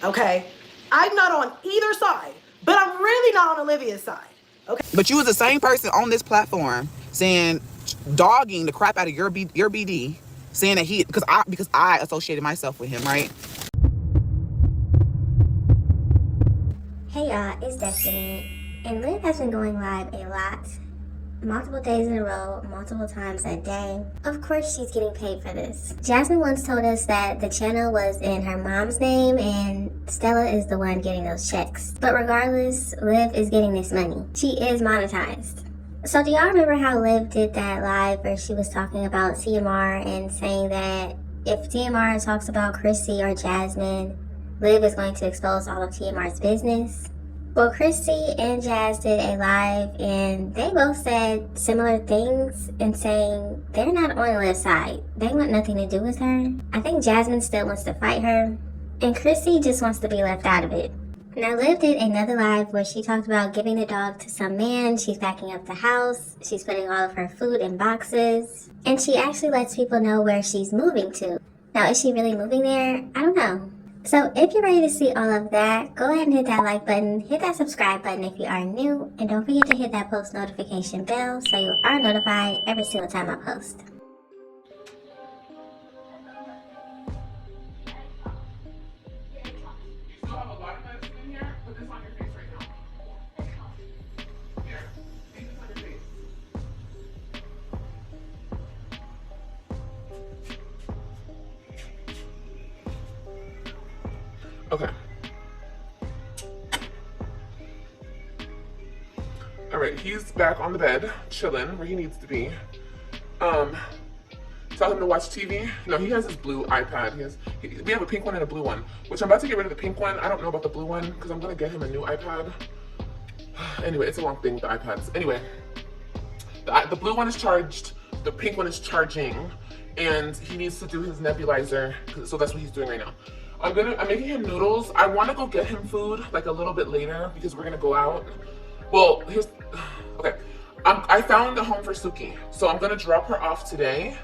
okay? I'm not on either side, but I'm really not on Olivia's side, okay? But you was the same person on this platform saying, dogging the crap out of your BD, saying that because I associated myself with him, right? Hey y'all, it's Destiny, and Liv has been going live a lot, multiple days in a row, multiple times a day. Of course she's getting paid for this. Jasmine once told us that the channel was in her mom's name and Stella is the one getting those checks. But regardless, Liv is getting this money. She is monetized. So do y'all remember how Liv did that live where she was talking about TMR and saying that if TMR talks about Chrissy or Jasmine, Liv is going to expose all of TMR's business? Well, Chrissy and Jazz did a live and they both said similar things and saying they're not on Liv's side. They want nothing to do with her. I think Jasmine still wants to fight her and Chrissy just wants to be left out of it. Now Liv did another live where she talked about giving the dog to some man. She's packing up the house. She's putting all of her food in boxes. And she actually lets people know where she's moving to. Now, is she really moving there? I don't know. So if you're ready to see all of that, go ahead and hit that like button, hit that subscribe button if you are new, and don't forget to hit that post notification bell so you are notified every single time I post. Okay. All right, he's back on the bed, chilling where he needs to be. Tell him to watch TV. No, he has his blue iPad. We have a pink one and a blue one, which I'm about to get rid of the pink one. I don't know about the blue one because I'm gonna get him a new iPad. Anyway, it's a long thing with the iPads. Anyway, the blue one is charged, the pink one is charging, and he needs to do his nebulizer, so that's what he's doing right now. I'm making him noodles. I want to go get him food like a little bit later because we're gonna go out. Well, okay. I found a home for Suki, so I'm gonna drop her off today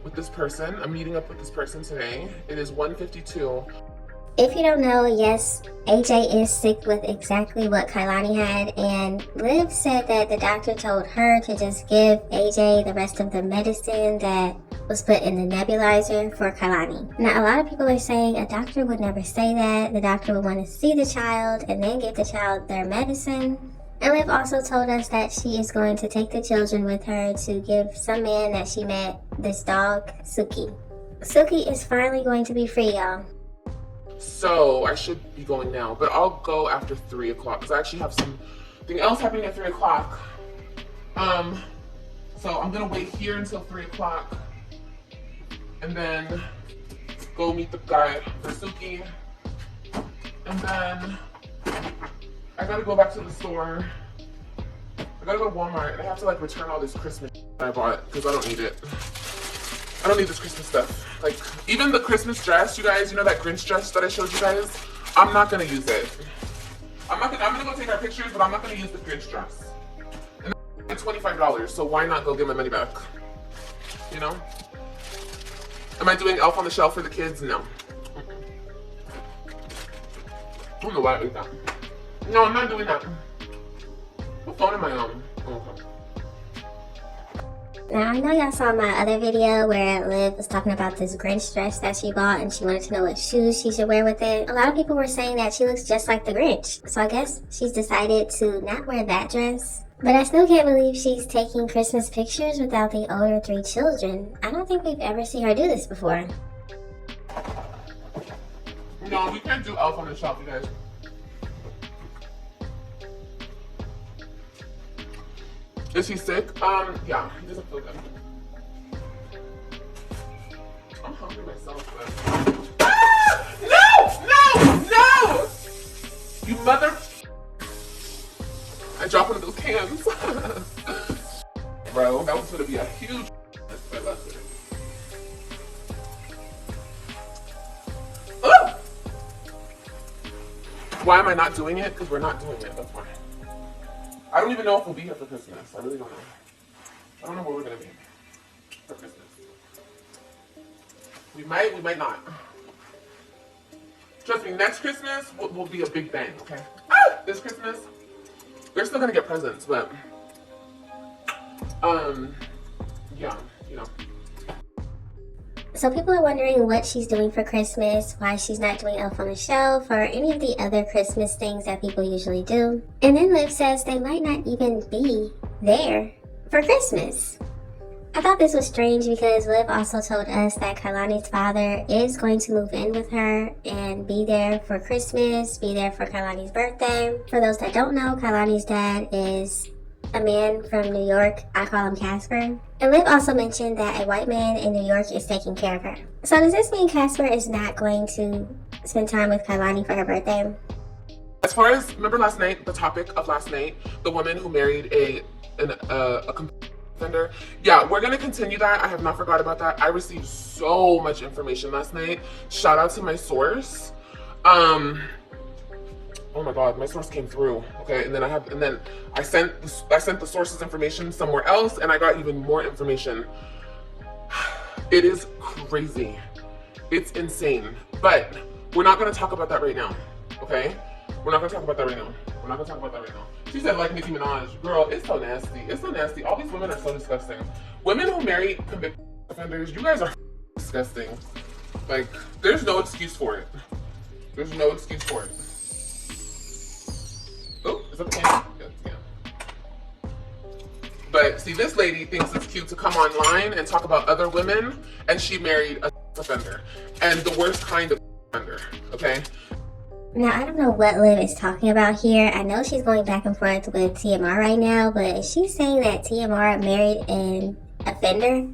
with this person. I'm meeting up with this person today. It is 1:52. If you don't know, yes, AJ is sick with exactly what Kailani had, and Liv said that the doctor told her to just give AJ the rest of the medicine that was put in the nebulizer for Kailani. Now, a lot of people are saying a doctor would never say that. The doctor would want to see the child and then give the child their medicine. And Liv also told us that she is going to take the children with her to give some man that she met this dog, Suki. Suki is finally going to be free, y'all. So I should be going now, but I'll go after 3 o'clock because I actually have something else happening at 3 o'clock. So I'm gonna wait here until 3 o'clock and then go meet the guy for Suki. And then I gotta go back to the store. I gotta go to Walmart and I have to like return all this Christmas I bought because I don't need it. I don't need this Christmas stuff. Like, even the Christmas dress, you guys, you know that Grinch dress that I showed you guys? I'm not gonna use it. I'm gonna go take our pictures, but I'm not gonna use the Grinch dress. And it's $25, so why not go get my money back? You know? Am I doing Elf on the Shelf for the kids? No. I don't know why I did that. No, I'm not doing that. What phone am I on? Oh, okay. Now, I know y'all saw my other video where Liv was talking about this Grinch dress that she bought and she wanted to know what shoes she should wear with it. A lot of people were saying that she looks just like the Grinch. So I guess she's decided to not wear that dress. But I still can't believe she's taking Christmas pictures without the older 3 children. I don't think we've ever seen her do this before. No, we can't do Elf on the Shelf, you guys. Is he sick? Yeah, he doesn't feel good. I'm hungry myself, but... Ah! No! You mother... I dropped one of those cans. Bro, that was gonna be a huge... I left it. Ah! Why am I not doing it? Because we're not doing it, that's why. I don't even know if we'll be here for Christmas. I really don't know. I don't know where we're gonna be for Christmas. We might not. Trust me, next Christmas will be a big bang, okay? This Christmas, we're still gonna get presents, but, yeah, you know. So people are wondering what she's doing for Christmas, why she's not doing Elf on the Shelf, or any of the other Christmas things that people usually do. And then Liv says they might not even be there for Christmas. I thought this was strange because Liv also told us that Kailani's father is going to move in with her and be there for Christmas, be there for Kailani's birthday. For those that don't know, Kailani's dad is a man from New York. I call him Casper. And Liv also mentioned that a white man in New York is taking care of her. So does this mean Casper is not going to spend time with Kailani for her birthday? As far as, remember last night, the topic of last night, the woman who married a offender? Yeah, we're gonna continue that. I have not forgot about that. I received so much information last night. Shout out to my source. Oh my God, my source came through. Okay, and then I sent the source's information somewhere else, and I got even more information. It is crazy. It's insane. But we're not gonna talk about that right now. Okay? We're not gonna talk about that right now. We're not gonna talk about that right now. She said, like Nicki Minaj, girl, it's so nasty. It's so nasty. All these women are so disgusting. Women who marry convicted offenders, you guys are disgusting. Like, there's no excuse for it. There's no excuse for it. Oh, is that the camera? Yeah, it's the camera. But see, this lady thinks it's cute to come online and talk about other women, and she married a offender. And the worst kind of offender, okay? Now, I don't know what Liv is talking about here. I know she's going back and forth with TMR right now, but is she saying that TMR married an offender?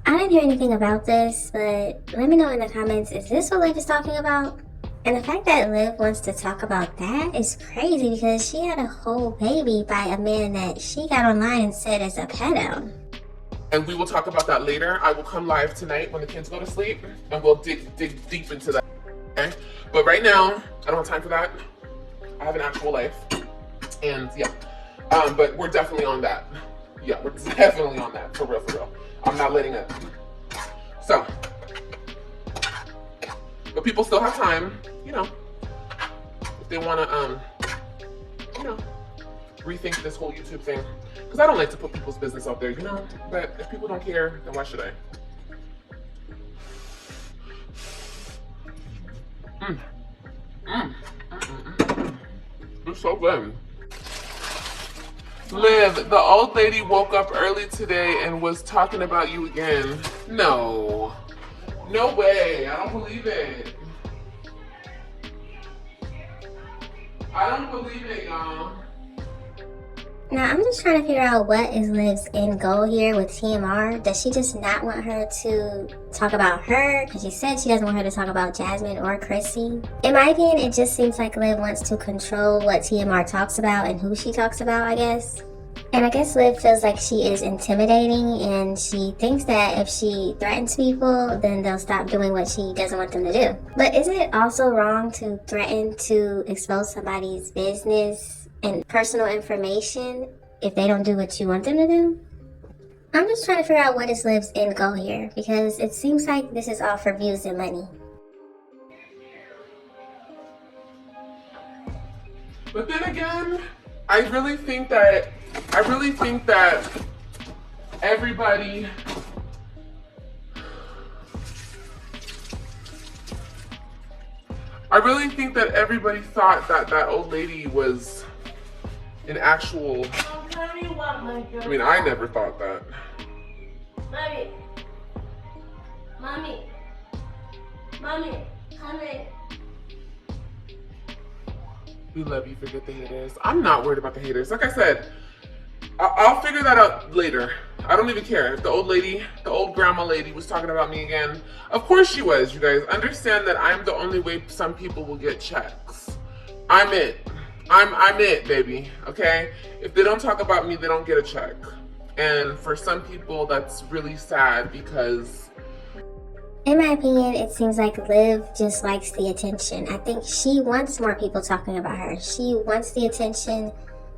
I didn't hear anything about this, but let me know in the comments, is this what Liv is talking about? And the fact that Liv wants to talk about that is crazy because she had a whole baby by a man that she got online and said is a pedo. And we will talk about that later. I will come live tonight when the kids go to sleep, and we'll dig deep into that. Okay? But right now, I don't have time for that. I have an actual life. And yeah. But we're definitely on that. Yeah, we're definitely on that. For real, for real. I'm not letting it. So. But people still have time, you know, if they want to, you know, rethink this whole YouTube thing. Because I don't like to put people's business out there, you know. But if people don't care, then why should I? It's so good. Liv, the old lady woke up early today and was talking about you again. No. No way. I don't believe it. I don't believe it, y'all. Now, I'm just trying to figure out what is Liv's end goal here with TMR. Does she just not want her to talk about her? Because she said she doesn't want her to talk about Jasmine or Chrissy. In my opinion, it just seems like Liv wants to control what TMR talks about and who she talks about, I guess. And I guess Liv feels like she is intimidating, and she thinks that if she threatens people, then they'll stop doing what she doesn't want them to do. But isn't it also wrong to threaten to expose somebody's business and personal information if they don't do what you want them to do? I'm just trying to figure out what is Liv's end goal here, because it seems like this is all for views and money. But then again, I really think that everybody thought that that old lady was an actual. I mean, I never thought that. Mommy, come in. We love you. Forget the haters. I'm not worried about the haters. Like I said, I'll figure that out later. I don't even care if the old lady, the old grandma lady was talking about me again. Of course she was, you guys. Understand that I'm the only way some people will get checks. I'm it. I'm it, baby. Okay? If they don't talk about me, they don't get a check. And for some people, that's really sad because... In my opinion, it seems like Liv just likes the attention. I think she wants more people talking about her. She wants the attention.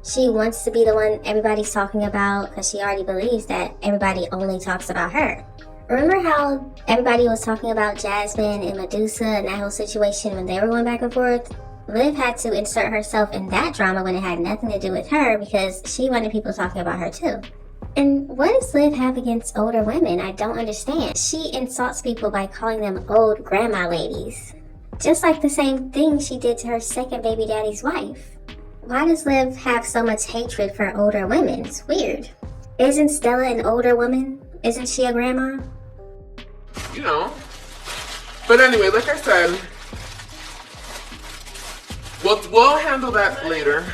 She wants to be the one everybody's talking about because she already believes that everybody only talks about her. Remember how everybody was talking about Jasmine and Medusa and that whole situation when they were going back and forth? Liv had to insert herself in that drama when it had nothing to do with her because she wanted people talking about her too. And what does Liv have against older women? I don't understand. She insults people by calling them old grandma ladies. Just like the same thing she did to her second baby daddy's wife. Why does Liv have so much hatred for older women? It's weird. Isn't Stella an older woman? Isn't she a grandma? You know. But anyway, like I said, we'll handle that later.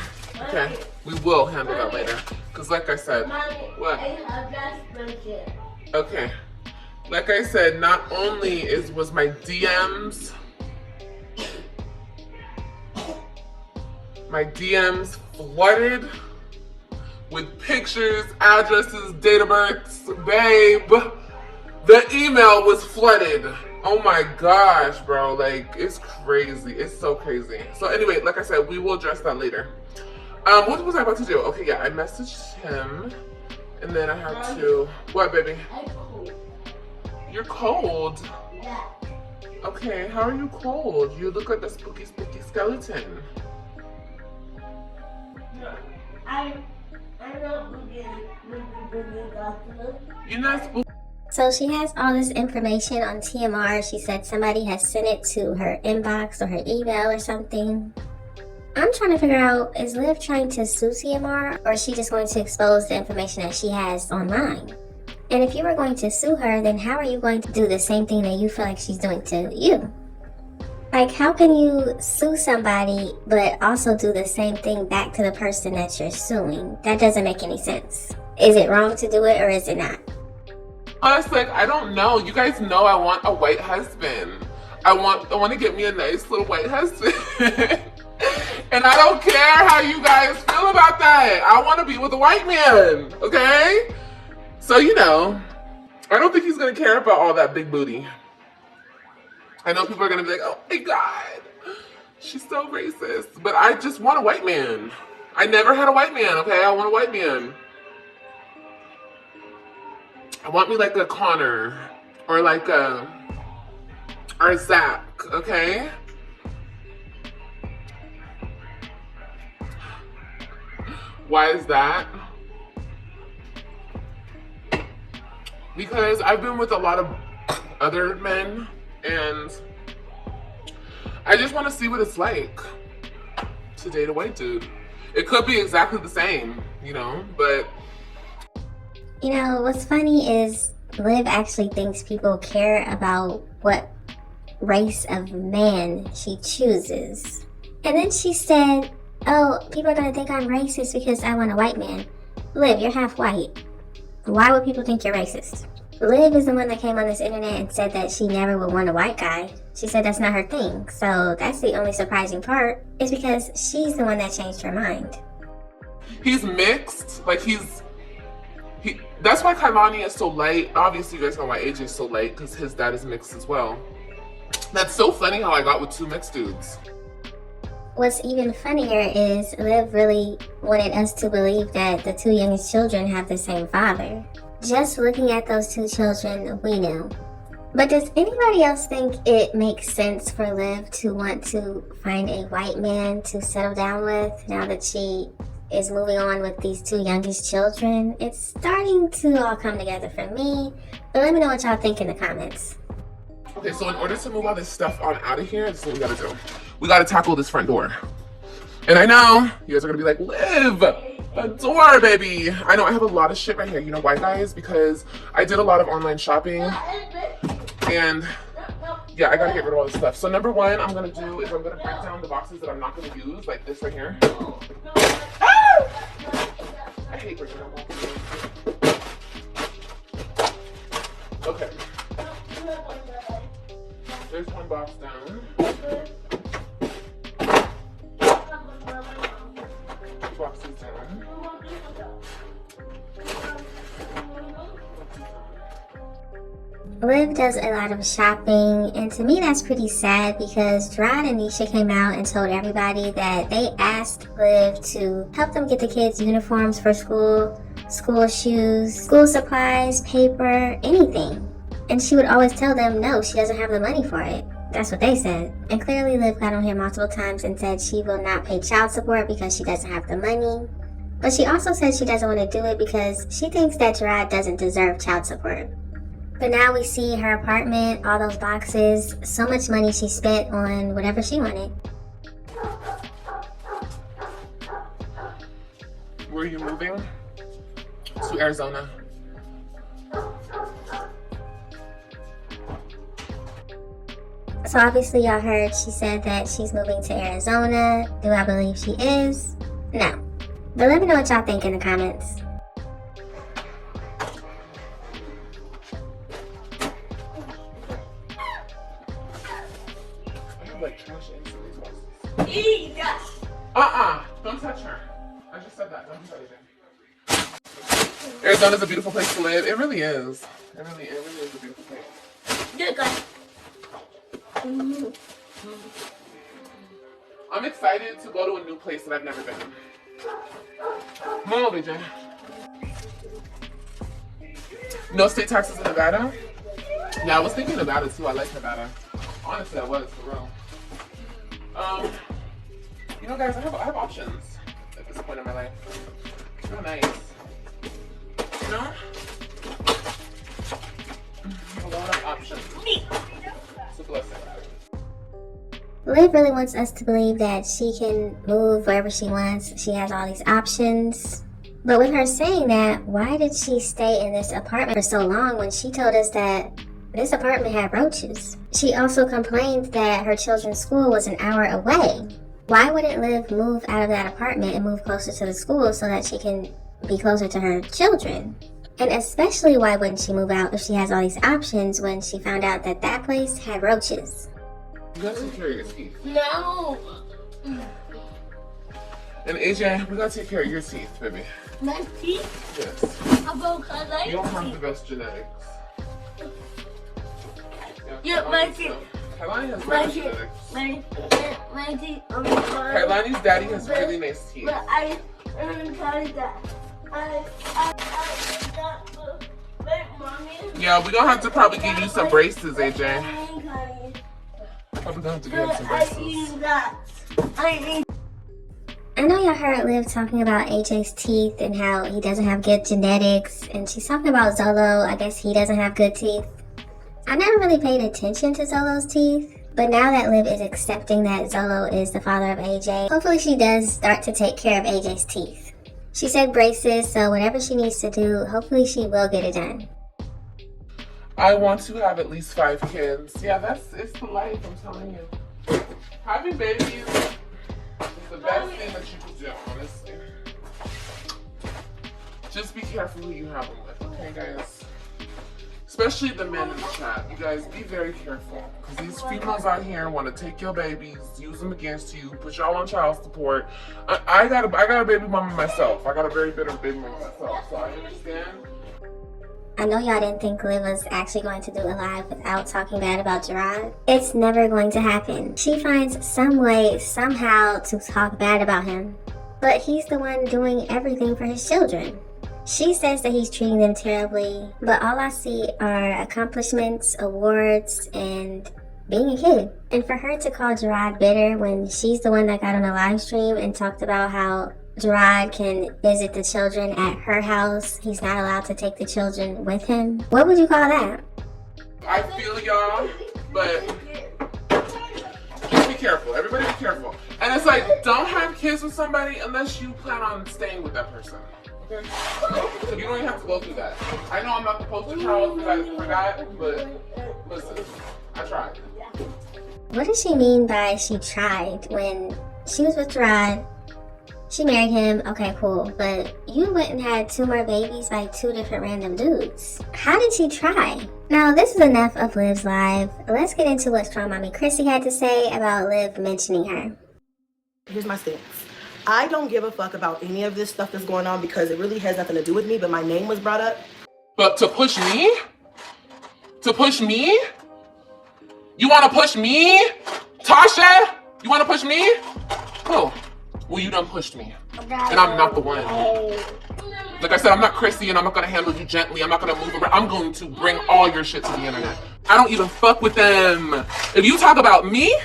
Okay, we will handle that later. Because like I said, what? Okay. Like I said, not only was my DMs flooded with pictures, addresses, date of births, babe. The email was flooded. Oh my gosh, bro. Like, it's crazy. It's so crazy. So anyway, like I said, we will address that later. What was I about to do? Okay, yeah, I messaged him. And then I had to... What, baby? I'm cold. You're cold? Yeah. Okay, how are you cold? You look like a spooky skeleton. I'm not looking. You're not spooky. So she has all this information on TMR. She said somebody has sent it to her inbox or her email or something. I'm trying to figure out, is Liv trying to sue TMR or is she just going to expose the information that she has online? And if you were going to sue her, then how are you going to do the same thing that you feel like she's doing to you? Like, how can you sue somebody but also do the same thing back to the person that you're suing? That doesn't make any sense. Is it wrong to do it or is it not? Honestly, like, I don't know. You guys know I want a white husband. I want to get me a nice little white husband. And I don't care how you guys feel about that. I want to be with a white man, okay? So, you know, I don't think he's going to care about all that big booty. I know people are going to be like, oh my God, she's so racist. But I just want a white man. I never had a white man, okay? I want a white man. I want me like a Connor or like a Zach, okay? Why is that? Because I've been with a lot of other men and I just want to see what it's like to date a white dude. It could be exactly the same, you know, but... You know, what's funny is Liv actually thinks people care about what race of man she chooses. And then she said, oh, people are going to think I'm racist because I want a white man. Liv, you're half white. Why would people think you're racist? Liv is the one that came on this internet and said that she never would want a white guy. She said that's not her thing. So that's the only surprising part, is because she's the one that changed her mind. He's mixed. Like, that's why Kailani is so light. Obviously, you guys know why AJ is so light, because his dad is mixed as well. That's so funny how I got with two mixed dudes. What's even funnier is Liv really wanted us to believe that the two youngest children have the same father. Just looking at those two children, we knew. But does anybody else think it makes sense for Liv to want to find a white man to settle down with now that she is moving on with these two youngest children? It's starting to all come together for me, but let me know what y'all think in the comments. Okay, so in order to move all this stuff on out of here, this is what we gotta do. We gotta tackle this front door. And I know you guys are gonna be like, Liv, the door, baby. I know I have a lot of shit right here. You know why, guys? Because I did a lot of online shopping and yeah, I gotta get rid of all this stuff. So number one, I'm gonna do is I'm gonna break down the boxes that I'm not gonna use, like this right here. Ah! I hate breaking down boxes. Okay. There's one box down. Two boxes down. Liv does a lot of shopping, and to me that's pretty sad because Gerard and Nisha came out and told everybody that they asked Liv to help them get the kids uniforms for school, school shoes, school supplies, paper, anything. And she would always tell them no, she doesn't have the money for it. That's what they said. And clearly Liv got on here multiple times and said she will not pay child support because she doesn't have the money. But she also said she doesn't want to do it because she thinks that Gerard doesn't deserve child support. But now we see her apartment, all those boxes, so much money she spent on whatever she wanted. Where are you moving? To Arizona. So obviously y'all heard she said that she's moving to Arizona. Do I believe she is? No. But let me know what y'all think in the comments. I have like trash in these boxes. Don't touch her. I just said that. Don't do anything. Arizona's a beautiful place to live. It really is. It really is a beautiful place. You're good. I'm excited to go to a new place that I've never been. No, BJ. No state taxes in Nevada? Yeah, I was thinking Nevada too. I like Nevada. Honestly, I was, for real. You know, guys, I have options at this point in my life. It's real nice. You know? I have a lot of options. It's a blessing. Liv really wants us to believe that she can move wherever she wants. She has all these options. But with her saying that, why did she stay in this apartment for so long when she told us that this apartment had roaches? She also complained that her children's school was an hour away. Why wouldn't Liv move out of that apartment and move closer to the school so that she can be closer to her children? And especially, why wouldn't she move out if she has all these options when she found out that that place had roaches? You gotta take care of your teeth. No. And AJ, we gotta take care of your teeth, baby. My teeth? Yes. How about Kalani? You don't have the best genetics. Yeah, my teeth. Kailani has My better teeth. genetics. My teeth. Oh my God. Kailani's daddy has really nice teeth. But I tried that. I got but mommy. Yeah, we're gonna have to probably give you some braces, AJ. Probably gonna have to give you some I braces. need that. I know y'all heard Liv talking about AJ's teeth and how he doesn't have good genetics, and she's talking about Zolo. I guess he doesn't have good teeth. I never really paid attention to Zolo's teeth, but now that Liv is accepting that Zolo is the father of AJ, hopefully she does start to take care of AJ's teeth. She said braces, so whatever she needs to do, hopefully she will get it done. I want to have at least 5 kids. Yeah, it's the life, I'm telling you. Having babies is the best thing that you could do, honestly. Just be careful who you have them with, okay, guys? Especially the men in the chat. You guys, be very careful. Because these females out here want to take your babies, use them against you, put y'all on child support. I got a baby mama myself. I got a very bitter baby mama myself, so I understand. I know y'all didn't think Liv was actually going to do a live without talking bad about Gerard. It's never going to happen. She finds some way, somehow, to talk bad about him. But he's the one doing everything for his children. She says that he's treating them terribly, but all I see are accomplishments, awards, and being a kid. And for her to call Gerard bitter when she's the one that got on a live stream and talked about how Gerard can visit the children at her house, he's not allowed to take the children with him. What would you call that? I feel y'all, but just be careful. Everybody be careful. And it's like, don't have kids with somebody unless you plan on staying with that person. Okay? So you don't even have to go through that. I know I'm not the poster child because I forgot, but listen, I tried. What does she mean by she tried? When she was with Gerard, she married him, okay, cool, but you went and had 2 more babies by 2 different random dudes. How did she try? Now, this is enough of Liv's live. Let's get into what Strongmommy Chrissy had to say about Liv mentioning her. Here's my stance. I don't give a fuck about any of this stuff that's going on because it really has nothing to do with me, but my name was brought up. But to push me? To push me? You want to push me? Tasha? You want to push me? Oh, well, you done pushed me. And I'm not the one. Like I said, I'm not Chrissy and I'm not gonna handle you gently. I'm not gonna move around. I'm going to bring all your shit to the internet. I don't even fuck with them. If you talk about me,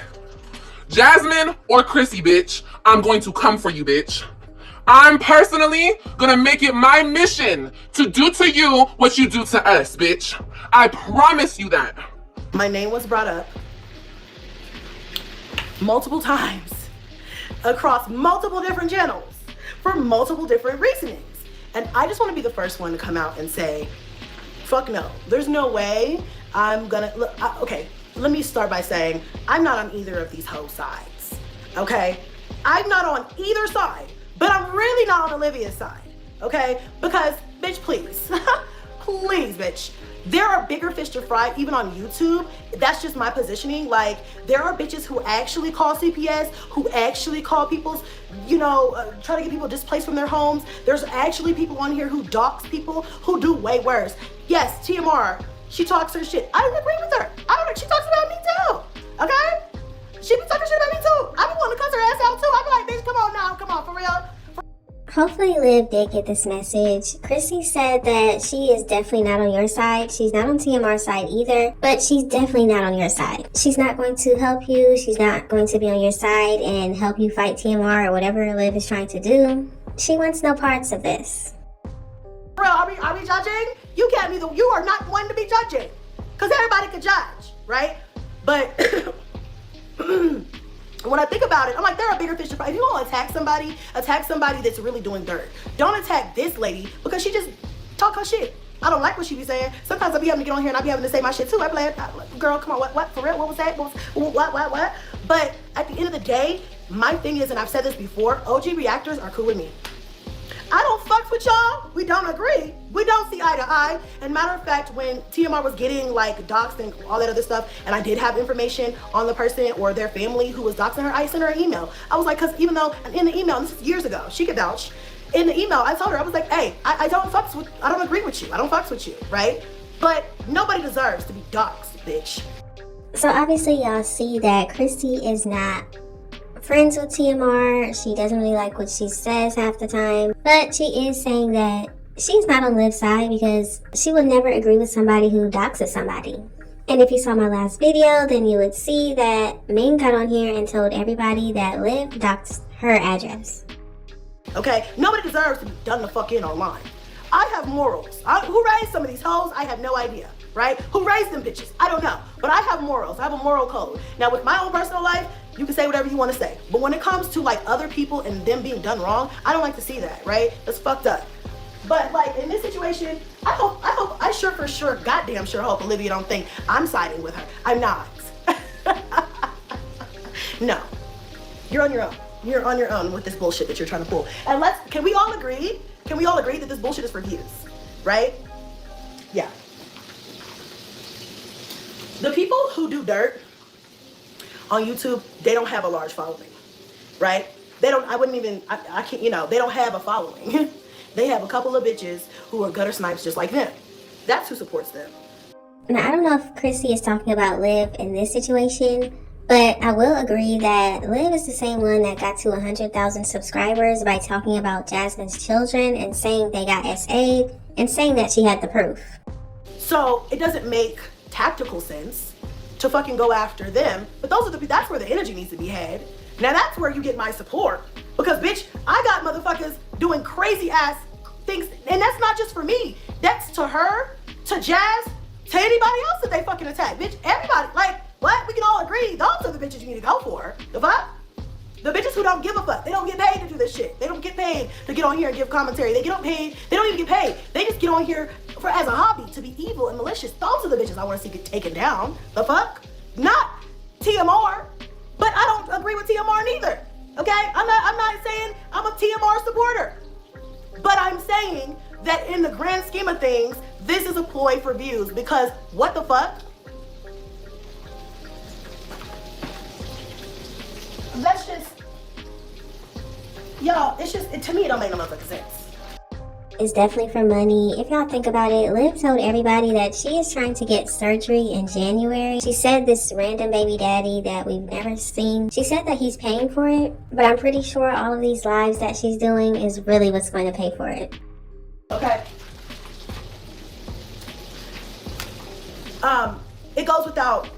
Jasmine or Chrissy, bitch, I'm going to come for you, bitch. I'm personally gonna make it my mission to do to you what you do to us, bitch. I promise you that. My name was brought up multiple times across multiple different channels for multiple different reasonings. And I just want to be the first one to come out and say, fuck no. There's no way I'm gonna, okay, let me start by saying I'm not on either of these hoe sides, okay? I'm not on either side, but I'm really not on Olivia's side, okay? Because, bitch, please, please, bitch. There are bigger fish to fry, even on YouTube. That's just my positioning. Like, there are bitches who actually call CPS, who actually call people's, you know, try to get people displaced from their homes. There's actually people on here who dox people, who do way worse. Yes, TMR, she talks her shit. I don't agree with her. She talks about me too, okay? She be talking shit about me too. I be wanting to cuss her ass out too. I be like, bitch, come on now, come on, for real. Hopefully Liv did get this message. Chrissy said that she is definitely not on your side. She's not on TMR's side either, but she's definitely not on your side. She's not going to help you. She's not going to be on your side and help you fight TMR or whatever Liv is trying to do. She wants no parts of this. Bro, are we judging? You can't be you are not one to be judging. Because everybody can judge, right? But when I think about it, I'm like, there are bigger fish to fry. If you want to attack somebody that's really doing dirt. Don't attack this lady because she just talk her shit. I don't like what she be saying. Sometimes I be having to get on here and I be having to say my shit too. I be like, girl, come on, what, for real? What was that? What? But at the end of the day, my thing is, and I've said this before, OG reactors are cool with me. I don't fuck with y'all. We don't agree. We don't see eye to eye. And matter of fact, when TMR was getting like doxxed and all that other stuff, and I did have information on the person or their family who was doxing her, I sent her an email. I was like, cause even though in the email, and this is years ago, she could vouch. In the email, I told her, I was like, hey, I don't agree with you. I don't fucks with you, right? But nobody deserves to be doxed, bitch. So obviously y'all see that Chrissy is not friends with TMR. She doesn't really like what she says half the time, but she is saying that she's not on Liv's side because she would never agree with somebody who doxes somebody. And if you saw my last video, then you would see that Ming got on here and told everybody that Liv doxed her address. Okay, nobody deserves to be done the fuck in online. I have morals. Who raised some of these hoes? I have no idea, right? Who raised them bitches? I don't know. But I have morals. I have a moral code. Now with my own personal life, you can say whatever you want to say. But when it comes to like other people and them being done wrong, I don't like to see that, right? That's fucked up. But like in this situation, I sure goddamn sure hope Olivia don't think I'm siding with her. I'm not. No. You're on your own. You're on your own with this bullshit that you're trying to pull. And can we all agree? Can we all agree that this bullshit is for views, right? Yeah. The people who do dirt on YouTube, they don't have a large following, right? They don't, I can't, they don't have a following. They have a couple of bitches who are gutter snipes just like them. That's who supports them. Now, I don't know if Chrissy is talking about Liv in this situation, but I will agree that Liv is the same one that got to 100,000 subscribers by talking about Jasmine's children and saying they got SA'd and saying that she had the proof. So it doesn't make tactical sense to fucking go after them, but that's where the energy needs to be had. Now that's where you get my support, because bitch, I got motherfuckers doing crazy ass things, and that's not just for me. That's to her, to Jazz, to anybody else that they fucking attack, bitch. Everybody, like, what? We can all agree. Those are the bitches you need to go for. The fuck? The bitches who don't give a fuck. They don't get paid to do this shit. They don't get paid to get on here and give commentary. They get paid. They don't even get paid. They just get on here as a hobby to be evil and malicious. Those are the bitches I want to see get taken down. The fuck? Not TMR. But I don't agree with TMR neither. Okay? I'm not saying I'm a TMR supporter. But I'm saying that in the grand scheme of things, this is a ploy for views, because what the fuck? Let's just, y'all, to me, it don't make no motherfucking sense. It's definitely for money. If y'all think about it, Liv told everybody that she is trying to get surgery in January. She said this random baby daddy that we've never seen, she said that he's paying for it, but I'm pretty sure all of these lives that she's doing is really what's going to pay for it. Okay? It goes without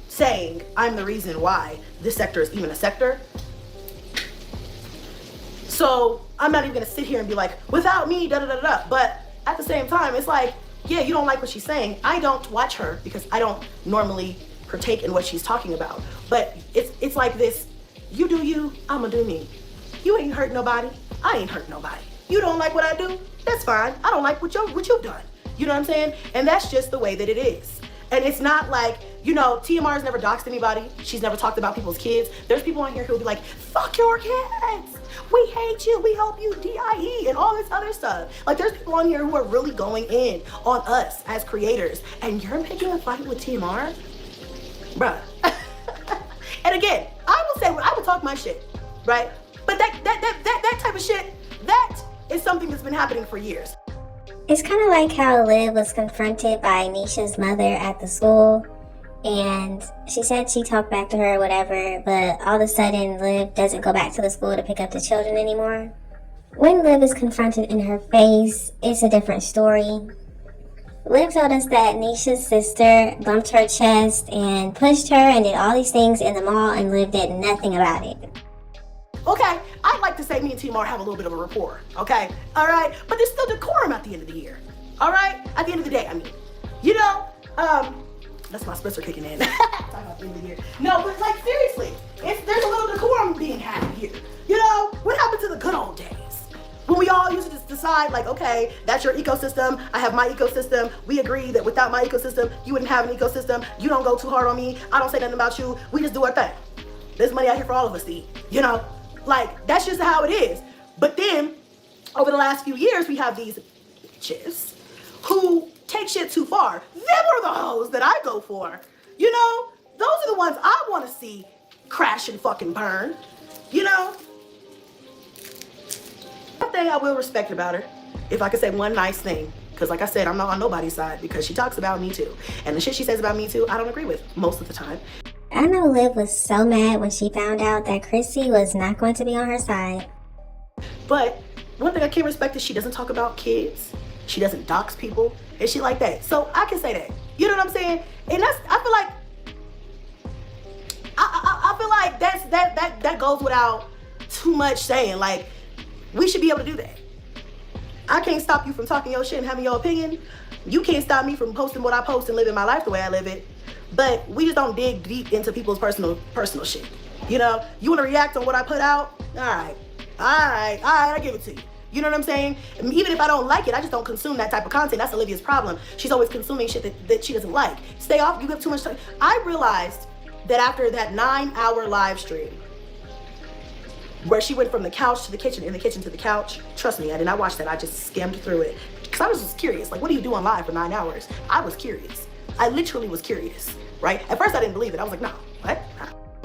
saying I'm the reason why this sector is even a sector. So I'm not even gonna sit here and be like, without me, da da da da. But at the same time, it's like, yeah, you don't like what she's saying. I don't watch her because I don't normally partake in what she's talking about. But it's like this, you do you, I'ma do me. You ain't hurt nobody, I ain't hurt nobody. You don't like what I do? That's fine. I don't like what you've done. You know what I'm saying? And that's just the way that it is. And it's not like, you know, TMR's never doxed anybody. She's never talked about people's kids. There's people on here who'll be like, fuck your kids. We hate you. We hope you DIE and all this other stuff. Like, there's people on here who are really going in on us as creators. And you're picking a fight with TMR? Bruh. And again, I will say, I will talk my shit, right? But that type of shit, that is something that's been happening for years. It's kind of like how Liv was confronted by Nisha's mother at the school, and she said she talked back to her or whatever, but all of a sudden Liv doesn't go back to the school to pick up the children anymore. When Liv is confronted in her face, it's a different story. Liv told us that Nisha's sister bumped her chest and pushed her and did all these things in the mall, and Liv did nothing about it. Okay, I'd like to say me and Timar have a little bit of a rapport, okay? All right, but there's still decorum at the end of the year, all right? At the end of the day, I mean, you know, that's my spritzer kicking in. Talking about the end of the year. No, but like seriously, there's a little decorum being had here. You know, what happened to the good old days? When we all used to just decide like, okay, that's your ecosystem, I have my ecosystem. We agree that without my ecosystem, you wouldn't have an ecosystem. You don't go too hard on me. I don't say nothing about you. We just do our thing. There's money out here for all of us to eat, you know? Like, that's just how it is. But then, over the last few years, we have these bitches who take shit too far. Them are the hoes that I go for. You know? Those are the ones I want to see crash and fucking burn. You know? One thing I will respect about her, if I could say one nice thing, because like I said, I'm not on nobody's side because she talks about me too. And the shit she says about me too, I don't agree with most of the time. I know Liv was so mad when she found out that Chrissy was not going to be on her side. But one thing I can respect is she doesn't talk about kids. She doesn't dox people and shit like that. So I can say that. You know what I'm saying? And that's, I feel like that goes without too much saying. Like, we should be able to do that. I can't stop you from talking your shit and having your opinion. You can't stop me from posting what I post and living my life the way I live it. But we just don't dig deep into people's personal shit. You know, you want to react on what I put out? All right, I give it to you. You know what I'm saying? And even if I don't like it, I just don't consume that type of content. That's Olivia's problem. She's always consuming shit that she doesn't like. Stay off, you have too much time. I realized that after that 9-hour live stream, where she went from the couch to the kitchen and the kitchen to the couch, trust me, I did not watch that. I just skimmed through it. Because I was just curious. Like, what do you do on live for 9 hours? I was curious. I literally was curious, right? At first I didn't believe it. I was like, no, what?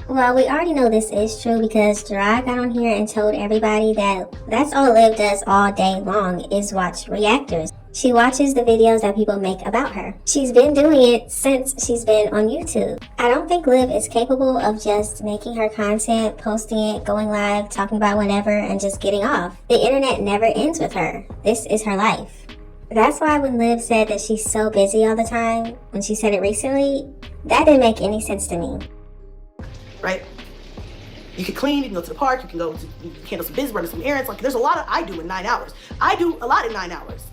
Well, we already know this is true because Gerard got on here and told everybody that that's all Liv does all day long is watch reactors. She watches the videos that people make about her. She's been doing it since she's been on YouTube. I don't think Liv is capable of just making her content, posting it, going live, talking about whatever, and just getting off. The internet never ends with her. This is her life. That's why when Liv said that she's so busy all the time, when she said it recently, that didn't make any sense to me. Right? You can clean, you can go to the park, you can go to handle some business, run some errands. Like, there's a lot I do in 9 hours. I do a lot in 9 hours.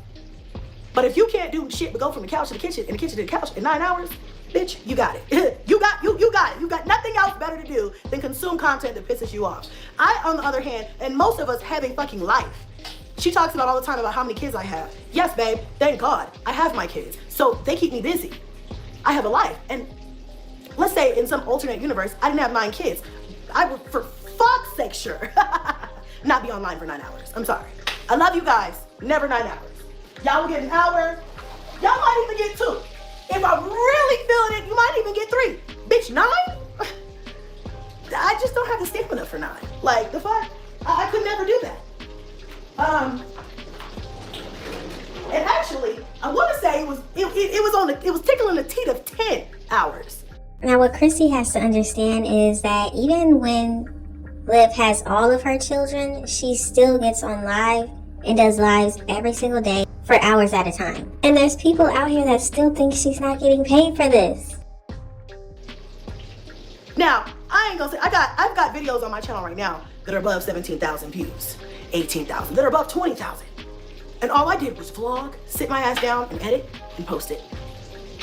But if you can't do shit but go from the couch to the kitchen and the kitchen to the couch in 9 hours, bitch, you got it. you got it. You got nothing else better to do than consume content that pisses you off. I, on the other hand, and most of us have a fucking life. She talks about all the time about how many kids I have. Yes, babe, thank God, I have my kids. So they keep me busy. I have a life. And let's say in some alternate universe, I didn't have 9 kids. I would, for fuck's sake, sure, not be online for 9 hours. I'm sorry. I love you guys, never 9 hours. Y'all will get an hour. Y'all might even get 2. If I'm really feeling it, you might even get 3. Bitch, 9? I just don't have the stamina for 9. Like, the fuck? I could never do that. And actually, I want to say it was tickling the teeth of 10 hours. Now what Chrissy has to understand is that even when Liv has all of her children, she still gets on live and does lives every single day for hours at a time. And there's people out here that still think she's not getting paid for this. Now, I ain't gonna say, I've got videos on my channel right now that are above 17,000 views, 18,000, that are above 20,000. And all I did was vlog, sit my ass down and edit and post it.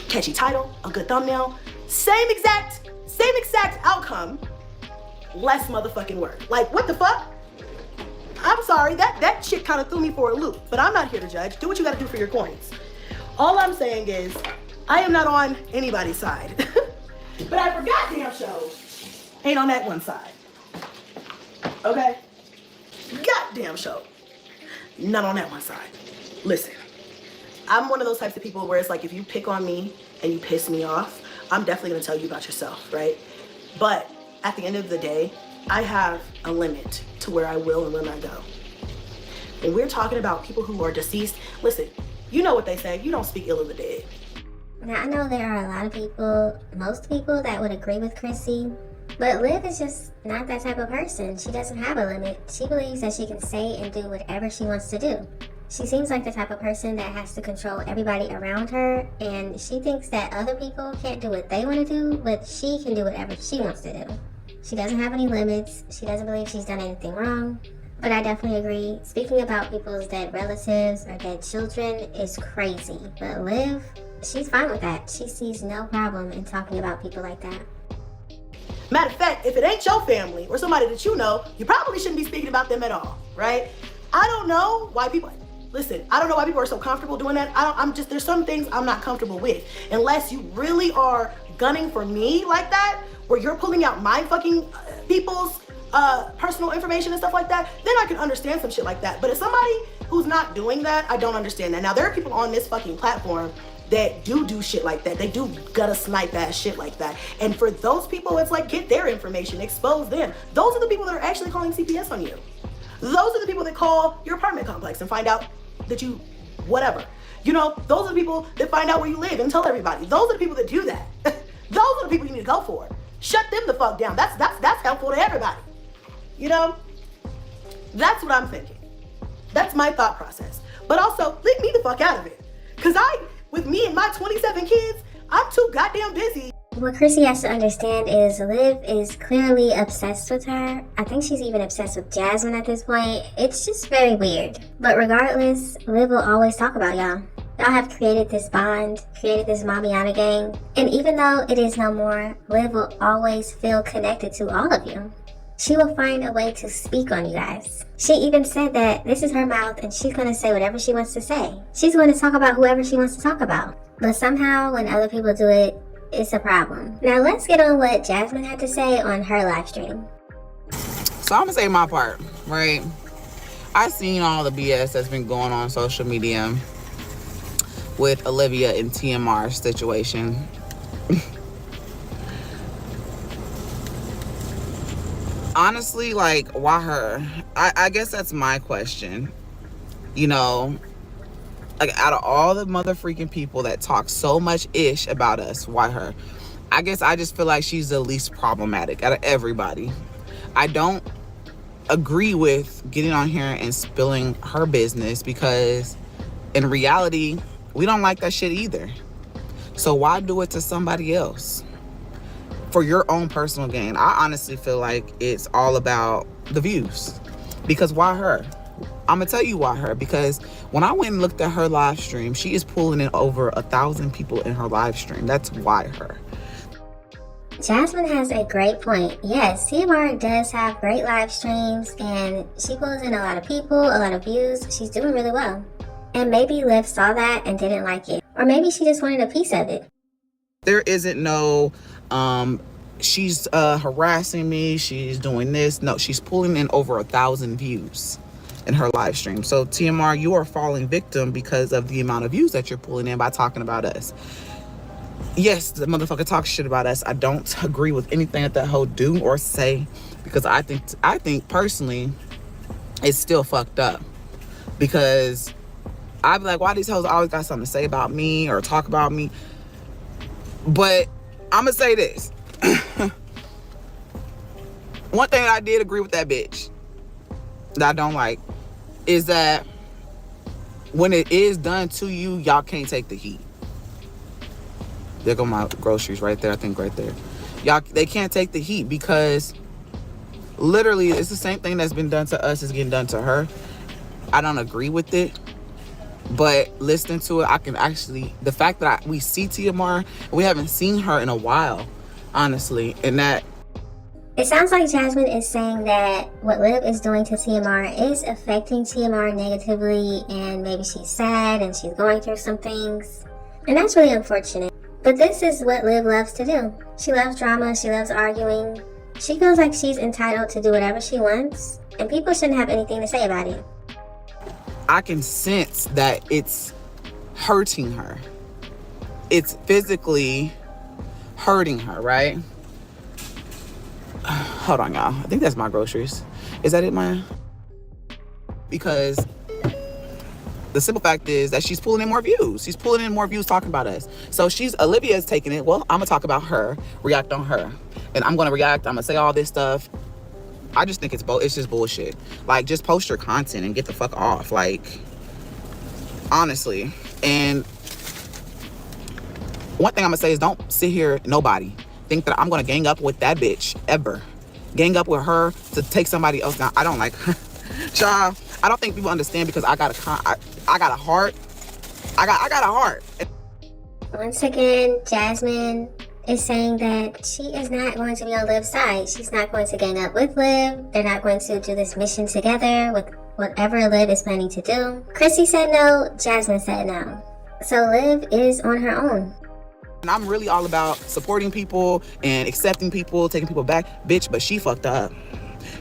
Catchy title, a good thumbnail, same exact outcome, less motherfucking work. Like, what the fuck? I'm sorry, that shit kind of threw me for a loop, but I'm not here to judge. Do what you gotta do for your coins. All I'm saying is, I am not on anybody's side. But I forgot damn show ain't on that one side. Okay? Goddamn show. Not on that one side. Listen, I'm one of those types of people where it's like, if you pick on me and you piss me off, I'm definitely gonna tell you about yourself, right? But at the end of the day, I have a limit to where I will and will not go. When we're talking about people who are deceased, listen, you know what they say, you don't speak ill of the dead. Now, I know there are a lot of people, most people, that would agree with Chrissy, but Liv is just not that type of person. She doesn't have a limit. She believes that she can say and do whatever she wants to do. She seems like the type of person that has to control everybody around her, and she thinks that other people can't do what they want to do, but she can do whatever she wants to do. She doesn't have any limits. She doesn't believe she's done anything wrong. But I definitely agree. Speaking about people's dead relatives or dead children is crazy. But Liv, she's fine with that. She sees no problem in talking about people like that. Matter of fact, if it ain't your family or somebody that you know, you probably shouldn't be speaking about them at all, right? I don't know why people, listen, I don't know why people are so comfortable doing that. There's some things I'm not comfortable with. Unless you really are gunning for me like that, where you're pulling out my fucking people's personal information and stuff like that, then I can understand some shit like that. But if somebody who's not doing that, I don't understand that. Now, there are people on this fucking platform that do shit like that. They do gutter snipe ass shit like that. And for those people, it's like, get their information, expose them. Those are the people that are actually calling CPS on you. Those are the people that call your apartment complex and find out that you, whatever. You know, those are the people that find out where you live and tell everybody. Those are the people that do that. Those are the people you need to go for. Shut them the fuck down. That's helpful to everybody. You know? That's what I'm thinking. That's my thought process. But also, leave me the fuck out of it. Cause with me and my 27 kids, I'm too goddamn busy. What Chrissy has to understand is Liv is clearly obsessed with her. I think she's even obsessed with Jasmine at this point. It's just very weird. But regardless, Liv will always talk about y'all. Y'all have created this bond, created this Mamiana gang. And even though it is no more, Liv will always feel connected to all of you. She will find a way to speak on you guys. She even said that this is her mouth and she's going to say whatever she wants to say. She's going to talk about whoever she wants to talk about. But somehow when other people do it, it's a problem. Now let's get on what Jasmine had to say on her live stream. So I'm gonna say my part, right? I seen all the BS that's been going on social media with Olivia and TMR situation. Honestly, like, why her? I guess that's my question. You know, like, out of all the mother freaking people that talk so much ish about us, why her? I guess I just feel like she's the least problematic out of everybody. I don't agree with getting on here and spilling her business because in reality, we don't like that shit either. So why do it to somebody else? For your own personal gain. I honestly feel like it's all about the views. Because why her? I'm gonna tell you why her. Because when I went and looked at her live stream, she is pulling in over 1,000 people in her live stream. That's why her. Jasmine has a great point. Yes, TMR does have great live streams and she pulls in a lot of people, a lot of views. She's doing really well. And maybe Liv saw that and didn't like it. Or maybe she just wanted a piece of it. There isn't no, she's harassing me, she's doing this. No, she's pulling in over 1,000 views in her live stream. So TMR, you are falling victim because of the amount of views that you're pulling in by talking about us. Yes, the motherfucker talks shit about us. I don't agree with anything that hoe do or say because I think personally it's still fucked up. Because I'd be like, why these hoes always got something to say about me or talk about me? But I'm gonna say this. One thing I did agree with that bitch that I don't like is that when it is done to you, y'all can't take the heat. There go my groceries right there, I think right there. Y'all, they can't take the heat because literally it's the same thing that's been done to us is getting done to her. I don't agree with it, but listening to it, I can actually, the fact that we see TMR, we haven't seen her in a while, honestly, and that. It sounds like Jasmine is saying that what Liv is doing to TMR is affecting TMR negatively, and maybe she's sad and she's going through some things, and that's really unfortunate. But this is what Liv loves to do. She loves drama, she loves arguing. She feels like she's entitled to do whatever she wants, and people shouldn't have anything to say about it. I can sense that it's hurting her. It's physically hurting her, right? Hold on, y'all. I think that's my groceries. Is that it, Maya? Because the simple fact is that she's pulling in more views. She's pulling in more views talking about us. So Olivia's taking it. Well, I'm gonna talk about her, react on her. And I'm gonna react, I'm gonna say all this stuff. I just think it's just bullshit. Like, just post your content and get the fuck off. Like, honestly. And one thing I'm gonna say is don't sit here, nobody, think that I'm gonna gang up with that bitch, ever. Gang up with her to take somebody else down. I don't like her. Child, I don't think people understand because I got a heart. I got a heart. Once again, Jasmine is saying that she is not going to be on Liv's side. She's not going to gang up with Liv. They're not going to do this mission together with whatever Liv is planning to do. Chrissy said no, Jasmine said no. So Liv is on her own. And I'm really all about supporting people and accepting people, taking people back. Bitch, but she fucked up.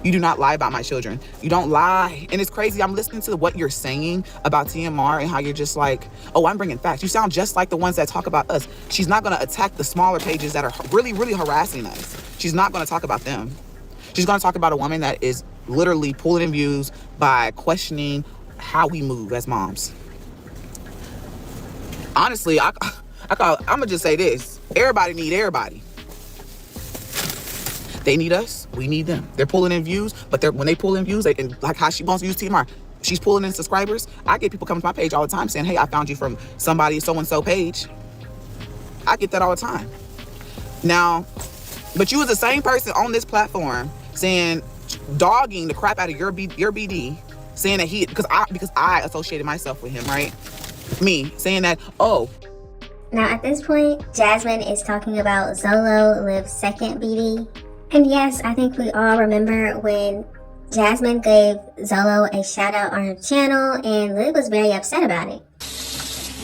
You do not lie about my children. You don't lie. And it's crazy. I'm listening to what you're saying about TMR and how you're just like, oh, I'm bringing facts. You sound just like the ones that talk about us. She's not going to attack the smaller pages that are really, really harassing us. She's not going to talk about them. She's going to talk about a woman that is literally pulling in views by questioning how we move as moms. Honestly, I'm going to just say this. Everybody need everybody. They need us, we need them. They're pulling in views, but when they pull in views, and like how she wants to use TMR, she's pulling in subscribers. I get people coming to my page all the time saying, hey, I found you from somebody so-and-so page. I get that all the time. Now, but you was the same person on this platform saying, dogging the crap out of your BD, saying that because I associated myself with him, right? Me, saying that, oh. Now at this point, Jasmine is talking about Zolo, Liv's second BD. And yes, I think we all remember when Jasmine gave Zolo a shout out on her channel and Liv was very upset about it.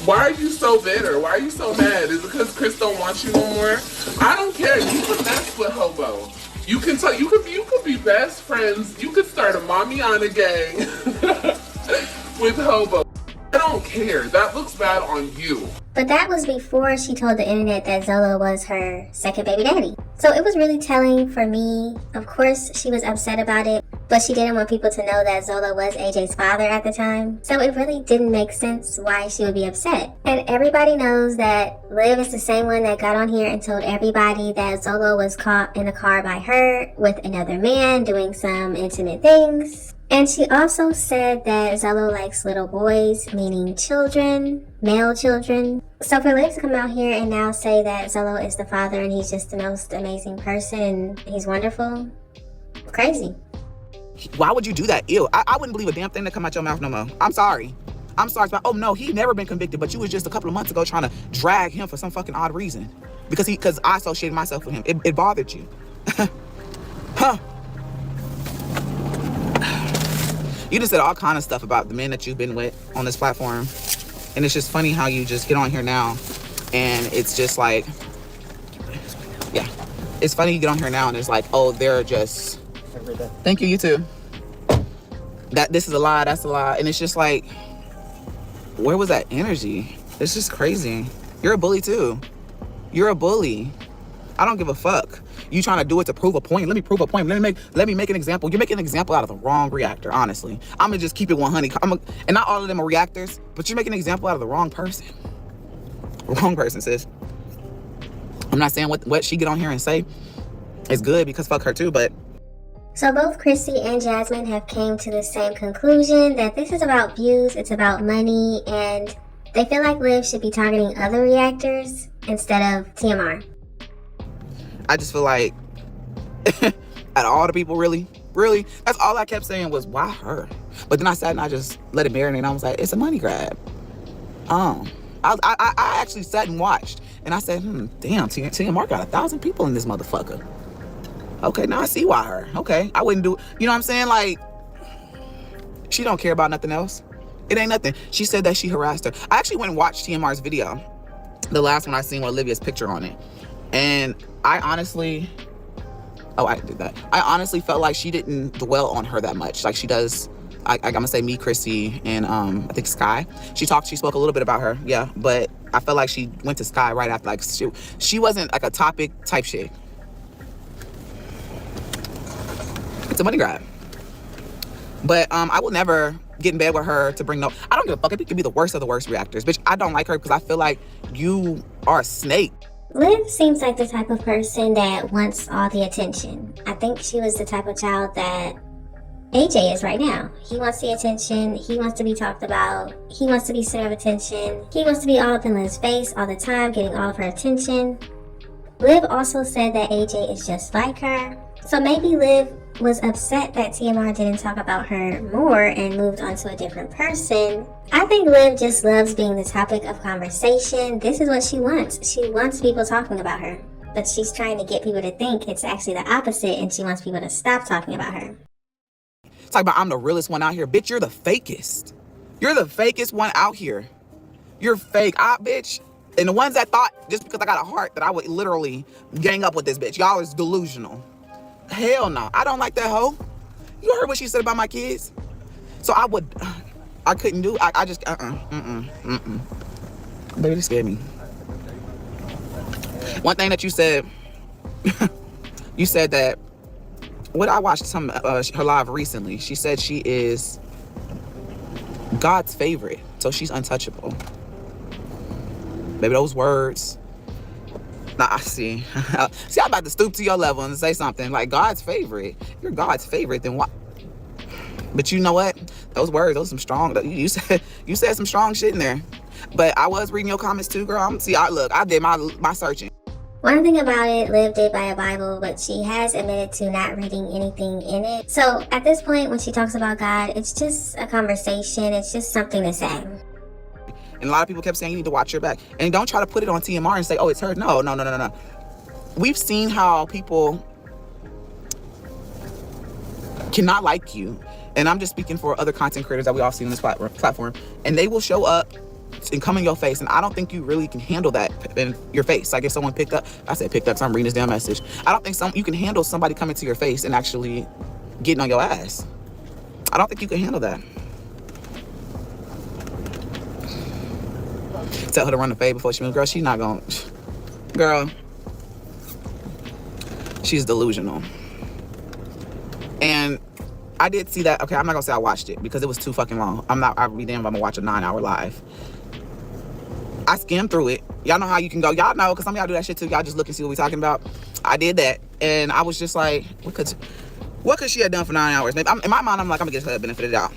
Why are you so bitter? Why are you so mad? Is it because Chris don't want you no more? I don't care. You can mess with Hobo. You can be best friends. You could start a Mommyana gang with Hobo. I don't care. That looks bad on you. But that was before she told the internet that Zolo was her second baby daddy. So it was really telling for me. Of course, she was upset about it, but she didn't want people to know that Zolo was AJ's father at the time. So it really didn't make sense why she would be upset. And everybody knows that Liv is the same one that got on here and told everybody that Zolo was caught in a car by her with another man doing some intimate things. And she also said that Zolo likes little boys, meaning children, male children. So for Liv to come out here and now say that Zolo is the father and he's just the most amazing person and he's wonderful, crazy. Why would you do that? Ew, I wouldn't believe a damn thing that come out your mouth no more. I'm sorry. But oh no, he never been convicted, but you was just a couple of months ago trying to drag him for some fucking odd reason. Because I associated myself with him. It bothered you. Huh. You just said all kind of stuff about the men that you've been with on this platform. And it's just funny how you just get on here now and it's just like, yeah. It's funny you get on here now and it's like, oh, they're just, thank you, you too. That this is a lie, that's a lie. And it's just like, where was that energy? It's just crazy. You're a bully too. You're a bully. I don't give a fuck. You trying to do it to prove a point. Let me prove a point. Let me make an example. You're making an example out of the wrong reactor, honestly. I'm gonna just keep it 100. And not all of them are reactors, but you're making an example out of the wrong person. Wrong person, sis. I'm not saying what she get on here and say is good because fuck her too, but So both Chrissy and Jasmine have came to the same conclusion that this is about views, it's about money, and they feel like Liv should be targeting other reactors instead of TMR. I just feel like out of all the people, really, that's all I kept saying was, why her? But then I sat and I just let it marinate and I was like, it's a money grab. I actually sat and watched and I said, damn, TMR got 1,000 people in this motherfucker. Okay, now I see why her. Okay, I wouldn't do, you know what I'm saying? Like, she don't care about nothing else. It ain't nothing. She said that she harassed her. I actually went and watched TMR's video, the last one I seen with Olivia's picture on it. And I honestly, I did that. I honestly felt like she didn't dwell on her that much. Like she does, I'm gonna say me, Chrissy, and I think Sky. She spoke a little bit about her, yeah. But I felt like she went to Sky right after, like she wasn't like a topic type shit. It's a money grab. But I will never get in bed with her to bring no, I don't give a fuck if it could be the worst of the worst reactors. Bitch, I don't like her because I feel like you are a snake. Liv seems like the type of person that wants all the attention. I think she was the type of child that AJ is right now. He wants the attention, he wants to be talked about, he wants to be center of attention, he wants to be all up in Liv's face all the time, getting all of her attention. Liv also said that AJ is just like her. So maybe Liv was upset that TMR didn't talk about her more and moved on to a different person. I think Liv just loves being the topic of conversation. This is what she wants. She wants people talking about her. But she's trying to get people to think it's actually the opposite and she wants people to stop talking about her. Talk about I'm the realest one out here. Bitch, you're the fakest. You're the fakest one out here. You're fake. Bitch. And the ones that thought just because I got a heart that I would literally gang up with this bitch. Y'all is delusional. Hell no. I don't like that hoe. You heard what she said about my kids? So I couldn't do, I just, Baby, this scared me. One thing that you said, you said that, I watched her live recently. She said she is God's favorite. So she's untouchable. Baby, those words. Nah, see, I'm about to stoop to your level and say something like God's favorite. You're God's favorite, then what? But you know what? Those words, those some strong. You said some strong shit in there. But I was reading your comments too, girl. I did my searching. One thing about it, Liv did buy a Bible, but she has admitted to not reading anything in it. So at this point, when she talks about God, it's just a conversation. It's just something to say. And a lot of people kept saying you need to watch your back. And don't try to put it on TMR and say, oh, it's her. No. We've seen how people cannot like you. And I'm just speaking for other content creators that we all see on this platform. And they will show up and come in your face. And I don't think you really can handle that in your face. Like if someone picked up, so I'm reading this damn message. I don't think you can handle somebody coming to your face and actually getting on your ass. I don't think you can handle that. Tell her to run the fade before she moves. Girl, she's not going. Girl, she's delusional. And I did see that. Okay, I'm not gonna say I watched it because it was too fucking long. I'd be damned if I'm gonna watch a 9-hour live. I skimmed through it. Y'all know how you can go. Y'all know, because some of y'all do that shit too. Y'all just look and see what we talking about. I did that. And I was just like, what could she have done for 9 hours? Maybe in my mind, I'm like, I'm gonna get her the benefit of the doubt.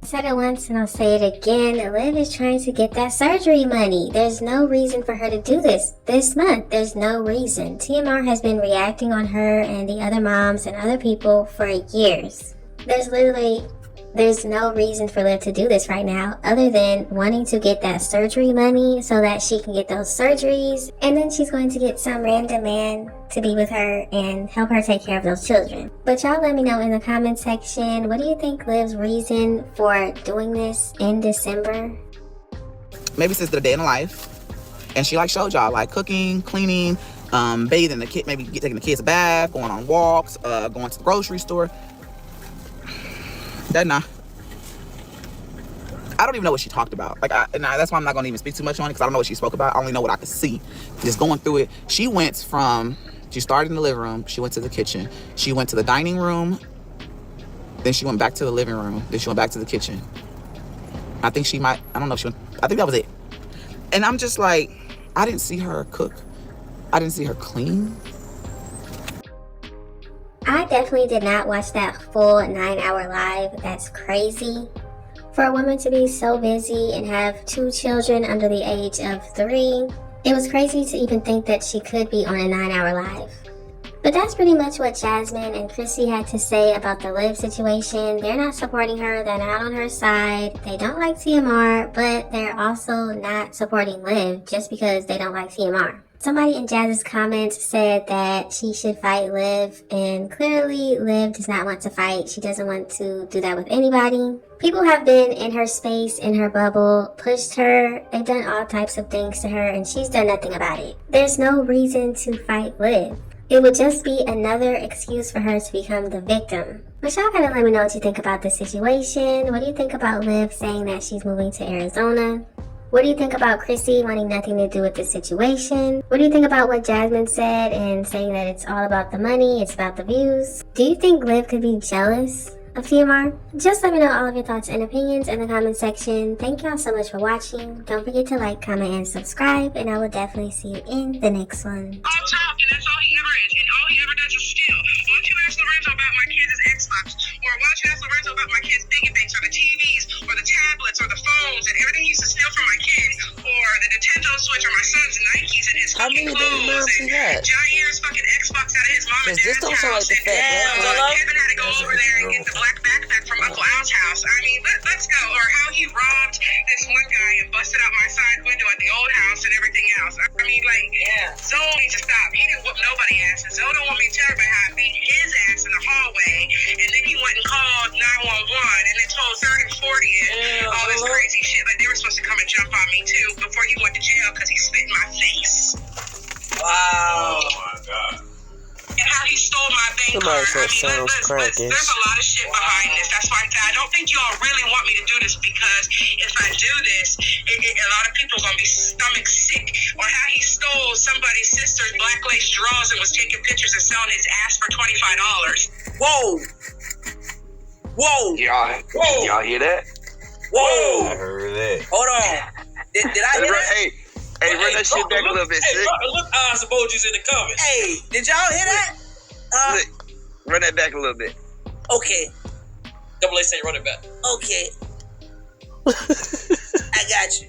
I said it once and I'll say it again. Liv is trying to get that surgery money. There's no reason for her to do this month. There's no reason. TMR has been reacting on her and the other moms and other people for years. There's no reason for Liv to do this right now other than wanting to get that surgery money so that she can get those surgeries, and then she's going to get some random man to be with her and help her take care of those children. But y'all let me know in the comment section, what do you think Liv's reason for doing this in December? Maybe since the day in the life, and she like showed y'all like cooking, cleaning, bathing the kid, maybe taking the kids a bath, going on walks, going to the grocery store. I don't even know what she talked about. That's why I'm not gonna even speak too much on it, because I don't know what she spoke about. I only know what I could see. Just going through it. She started in the living room. She went to the kitchen. She went to the dining room. Then she went back to the living room. Then she went back to the kitchen. I think I think that was it. And I'm just like, I didn't see her cook. I didn't see her clean. I definitely did not watch that full 9-hour live. That's crazy. For a woman to be so busy and have 2 children under the age of 3, it was crazy to even think that she could be on a 9-hour live. But that's pretty much what Jasmine and Chrissy had to say about the Liv situation. They're not supporting her, they're not on her side, they don't like TMR, but they're also not supporting Liv just because they don't like TMR. Somebody in Jazz's comments said that she should fight Liv, and clearly Liv does not want to fight. She doesn't want to do that with anybody. People have been in her space, in her bubble, pushed her, they've done all types of things to her, and she's done nothing about it. There's no reason to fight Liv. It would just be another excuse for her to become the victim. But y'all gotta let me know what you think about this situation. What do you think about Liv saying that she's moving to Arizona? What do you think about Chrissy wanting nothing to do with this situation? What do you think about what Jasmine said and saying that it's all about the money, it's about the views? Do you think Liv could be jealous of TMR? Just let me know all of your thoughts and opinions in the comment section. Thank y'all so much for watching. Don't forget to like, comment, and subscribe, and I will definitely see you in the next one. All talk, and that's all he ever is, and all he ever does is steal. Why don't you ask Lorenzo about my kids' Xbox, or why don't you ask Lorenzo about my kids' Banks, or the TVs, or the tablets, or the phones, and everything he used to steal from my kids, or the Nintendo Switch, or my son's Nikes, and his fucking clothes, and Jair's fucking Xbox out of his mom and dad's house, and Kevin had to go over there and get the black backpack from Uncle Al's house. I mean, let's go. Or how he robbed this one guy and busted out my side window at the old house and everything else. I mean, like, Zoe needs to stop. He didn't whoop nobody ass, and Zoe don't want me to tell everybody how I beat his ass in the hallway, and then he went and called 911, and then told 30 and 40 and all this crazy shit. Like, they were supposed to come and jump on me, too, before he went to jail because he spit in my face. Wow. Oh my God. And how he stole my bank card. I mean, there's a lot of shit behind this. That's why I don't think y'all really want me to do this, because if I do this, a lot of people are going to be stomach sick. Or how he stole somebody's sister's black lace drawers and was taking pictures and selling his ass for $25. Whoa. Whoa. Y'all hear that? Whoa. I heard that. Hold on. Did I hear that? Hey, run that shit back a little bit, sick. Look eyes emojis in the comments. Hey, did y'all hear that? Look, run that back a little bit. Okay. Double A say run it back. Okay. I got you.